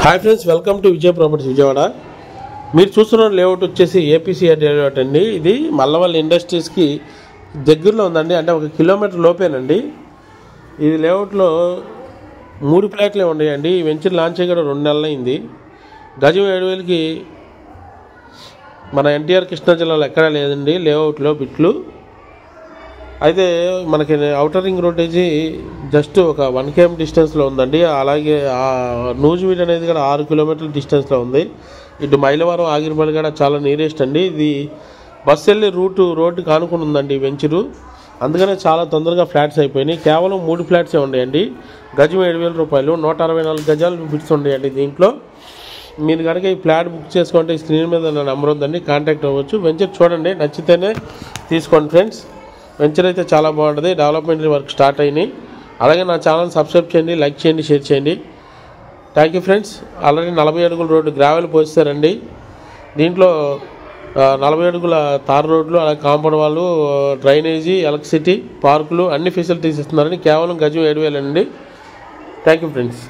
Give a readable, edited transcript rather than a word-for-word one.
Hi friends, welcome to Vijaya properties Vijayawada. మీరు చూస్తున్న layout వచ్చేసి ఏపీసీఆర్ లేఅవుట్ అండి. ఇది మల్లవల్లి ఇండస్ట్రీస్కి దగ్గరలో ఉందండి, అంటే 1 కిలోమీటర్ లోపేనండి. ఇది లేఅవుట్లో 3 ఫ్లాట్లే ఉన్నాయండి. ఈ వెంచర్ లాంచ్ అయ్యి కూడా 2 నెలలు అయింది. గజం 7,000కి మన ఎన్టీఆర్ కృష్ణా జిల్లాలో ఎక్కడా లేదండి లేఅవుట్లో బిట్లు. అయితే మనకి అవుటర్ రింగ్ రోడ్ వచ్చి జస్ట్ ఒక 1 km డిస్టెన్స్లో ఉందండి. అలాగే నూజివీడ్ అనేది కూడా 6 కిలోమీటర్ల డిస్టెన్స్లో ఉంది. ఇటు మైలవరం, ఆగిరిపల్లి కూడా చాలా నియరెస్ట్ అండి. ఇది బస్సు వెళ్ళే రోడ్డు కానుకొని ఉందండి ఈ వెంచరు. అందుకనే చాలా తొందరగా ఫ్లాట్స్ అయిపోయినాయి. కేవలం 3 ఫ్లాట్సే ఉన్నాయండి. గజం 7,000 రూపాయలు, 164 గజాలు బిట్స్ ఉన్నాయండి. దీంట్లో మీరు కనుక ఈ ఫ్లాట్ బుక్ చేసుకుంటే స్క్రీన్ మీద నా నెంబర్ ఉందండి, కాంటాక్ట్ అవ్వచ్చు. వెంచర్ చూడండి, నచ్చితేనే తీసుకోండి ఫ్రెండ్స్. వెంచర్ అయితే చాలా బాగుంటుంది. డెవలప్మెంట్ వర్క్ స్టార్ట్ అయినాయి. అలాగే నా ఛానల్ సబ్స్క్రైబ్ చేయండి, లైక్ చేయండి, షేర్ చేయండి. Thank you friends. ఆల్రెడీ 40 అడుగుల రోడ్డు గ్రావెల్ పోస్తారండి. దీంట్లో 40 అడుగుల తార్ రోడ్లు, అలాగే కాంపౌండ్ వాళ్ళు, డ్రైనేజీ, ఎలక్ట్రిసిటీ, పార్కులు అన్ని ఫెసిలిటీస్ ఇస్తున్నారండి. కేవలం గజం 7,000 అండి. Thank you friends.